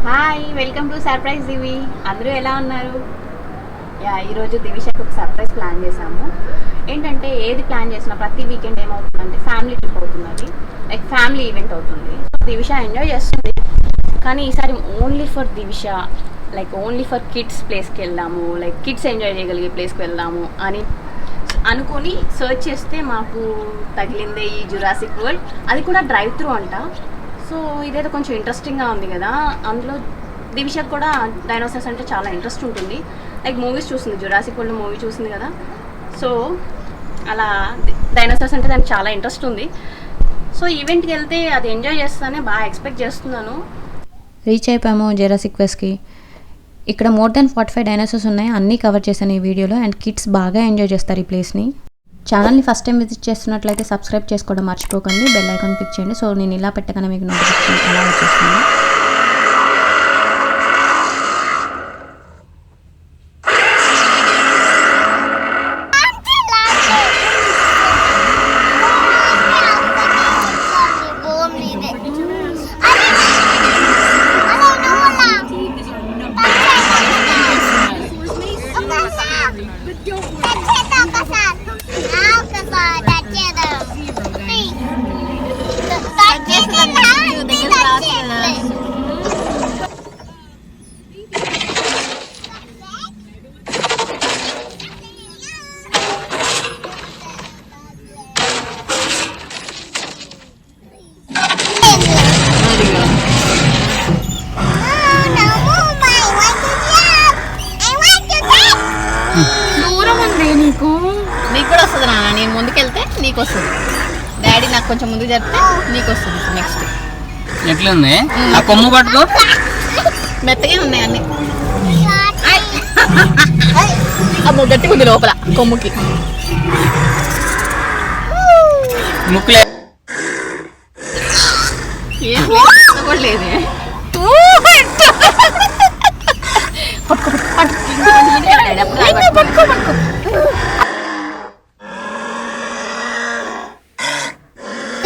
Hi, welcome to surprise దివి. అందరూ ఎలా ఉన్నారు? ఈరోజు దివిషకు ఒక సర్ప్రైజ్ ప్లాన్ చేశాము. ఏంటంటే ఏది ప్లాన్ చేసినా ప్రతి వీకెండ్ ఏమవుతుందంటే ఫ్యామిలీ ట్రిప్ అవుతుంది, లైక్ ఫ్యామిలీ ఈవెంట్ అవుతుంది. సో దివిష ఎంజాయ్ చేస్తుంది, కానీ ఈసారి only for Divisha, like only for kids ప్లేస్కి వెళ్దాము, లైక్ కిడ్స్ ఎంజాయ్ చేయగలిగే ప్లేస్కి వెళ్దాము అని అనుకొని సర్చ్ చేస్తే మాకు తగిలిందే ఈ జురాసిక్ వరల్డ్. అది కూడా డ్రైవ్ త్రూ అంట. సో ఇదైతే కొంచెం ఇంట్రెస్టింగ్గా ఉంది కదా. అందులో దివిషకు కూడా డైనోసార్స్ అంటే చాలా ఇంట్రెస్ట్ ఉంటుంది, లైక్ మూవీస్ చూస్తుంది, జురాసిక్ వరల్డ్ మూవీ చూసింది కదా. సో అలా డైనోసార్స్ అంటే దానికి చాలా ఇంట్రెస్ట్ ఉంది. సో ఈవెంట్కి వెళ్తే అది ఎంజాయ్ చేస్తానే బాగా ఎక్స్పెక్ట్ చేస్తున్నాను. రీచ్ అయిపోయాము జురాసిక్ క్వెస్ట్కి. ఇక్కడ మోర్ దెన్ 45 డైనోసార్స్ ఉన్నాయి, అన్నీ కవర్ చేశాను ఈ వీడియోలో. అండ్ కిడ్స్ బాగా ఎంజాయ్ చేస్తారు ఈ ప్లేస్ని. ఛానల్ని ఫస్ట్ టైం విజిట్ చేస్తున్నట్లయితే సబ్స్క్రైబ్ చేసుకోవడం మర్చిపోకండి, బెల్ ఐకాన్ క్లిక్ చేయండి. సో నేను ఇలా పెట్టగానే మీకు నోటిఫికేషన్ అలా వచ్చేస్తుంది. నీకు కూడా వస్తుంది నాన్న, నేను ముందుకెళ్తే నీకు వస్తుంది, డాడీ నాకు కొంచెం ముందుకు జరిపితే నీకు వస్తుంది. నెక్స్ట్ ఎట్లుంది ఆ కొమ్ము పట్టుకో, మెత్తగా ఉన్నాయి అన్ని. అమ్మో గట్టిగా ఉంది లోపల కొమ్ముకి. ముక్కులే ఏం లేదే.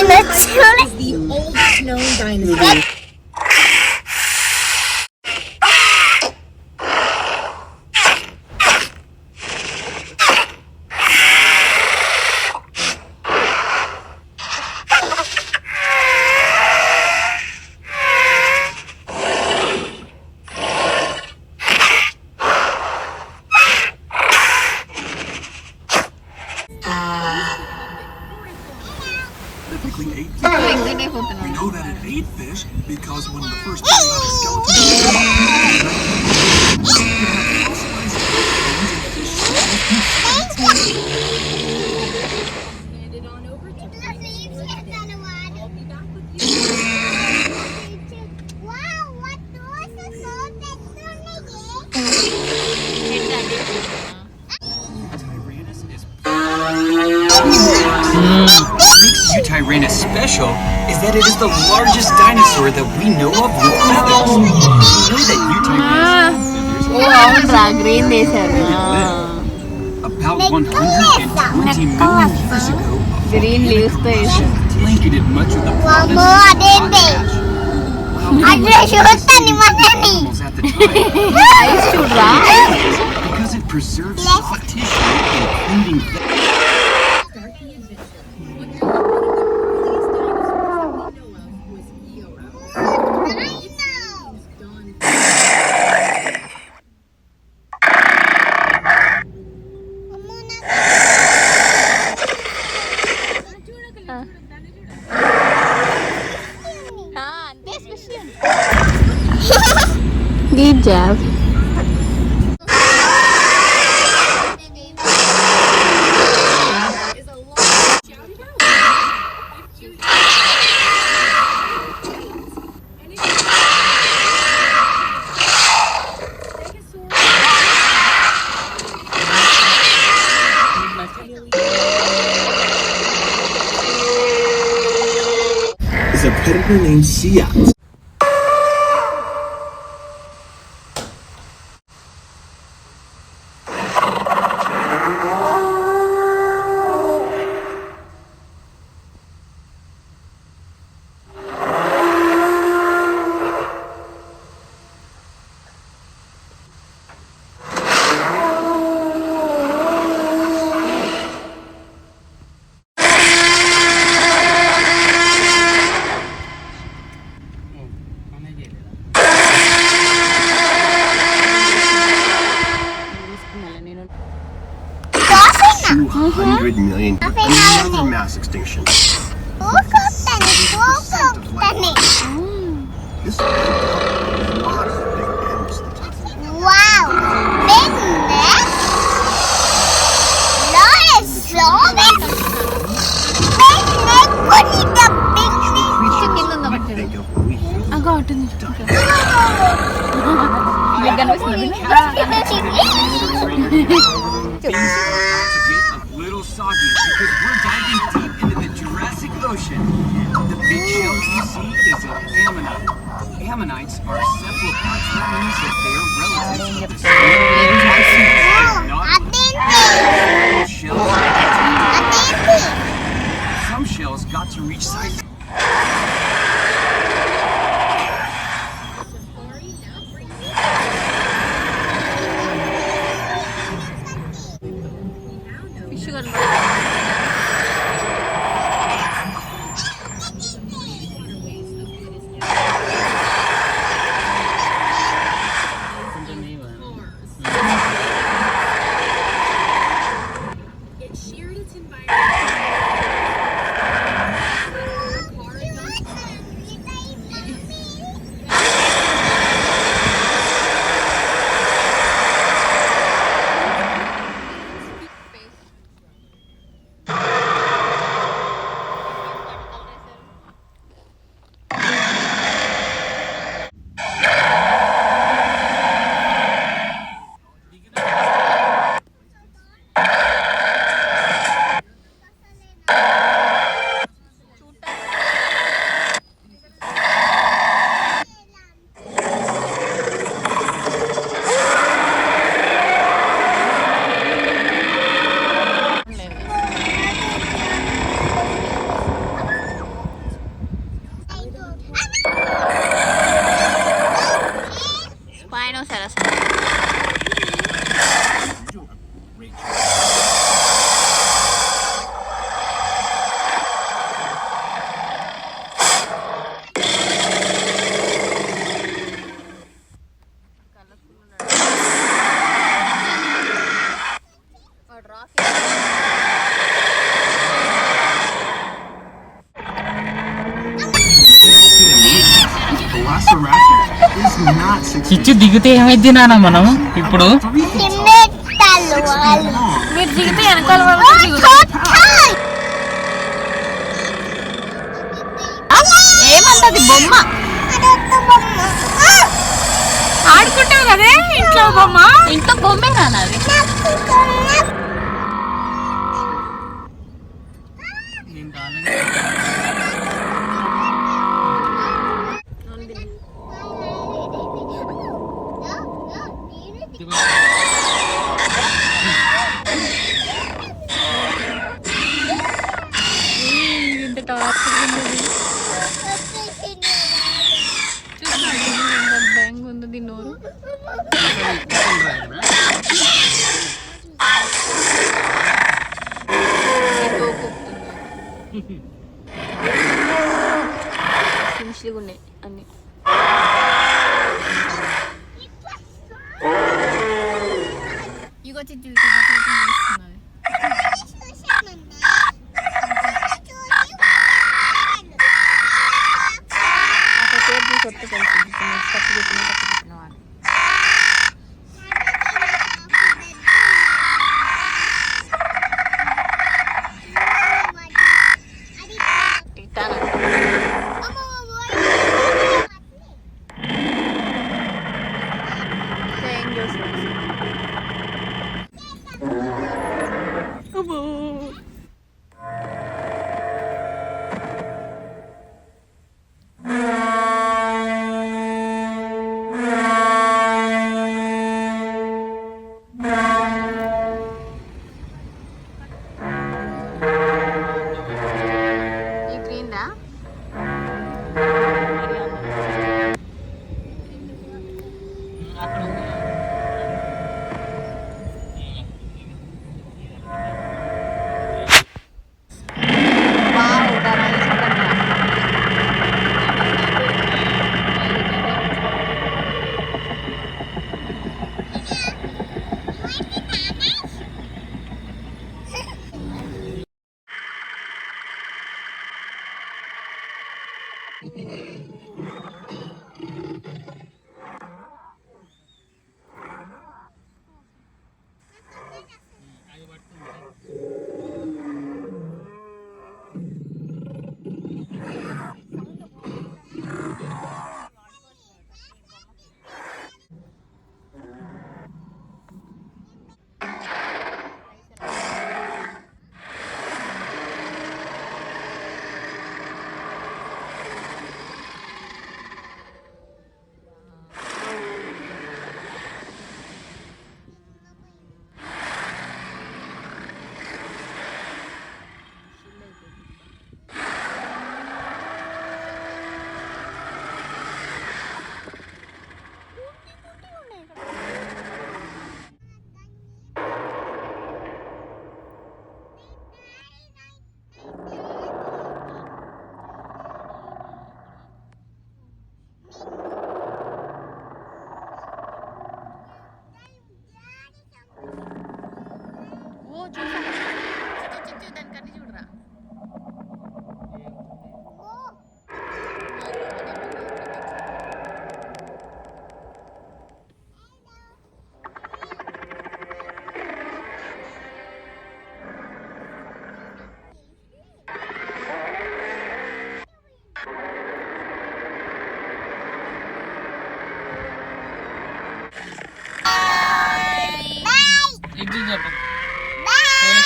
The oldest known dinosaur. We know that it ate fish because when the first periodic skeleton Tyrannus special is that it is the largest dinosaur that we know of with feathers. You know that green వేసారు. about 120 million years ago, green leaves తో వేసారు. blanketed much of the province of animals at the time ice చూడరా. because it preserves soft tissue, including Good job. is a predator named Siat. 100 million. Another mass extinction. This wiped out a lot of big animals. Wow! Big neck? That is so big! Big neck? What is the big neck? Think of what we hear. Things are about to get a little soggy because we're diving deep into the Jurassic Ocean. The big shells you see is an ammonite. Ammonites are cephalopods. That means that they are relatives of the some shells got to reach size. Spinosaurus. చిచ్చు దిగితే ఏమైంది నాన్న మనం ఇప్పుడు మీరు దిగితే వెనకాల ఏమంటది బొమ్మ ఆడుకుంటావు కదే ఇంట్లో బొమ్మ ఇంట్లో బొమ్మే నాన్నది ఉన్నాయి అన్ని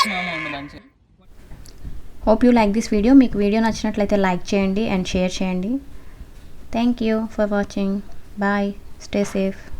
మంచిగా. Hope you like this video. మీకు వీడియో నచ్చినట్లయితే లైక్ చేయండి అండ్ షేర్ చేయండి. Thank you for watching. Bye. Stay safe.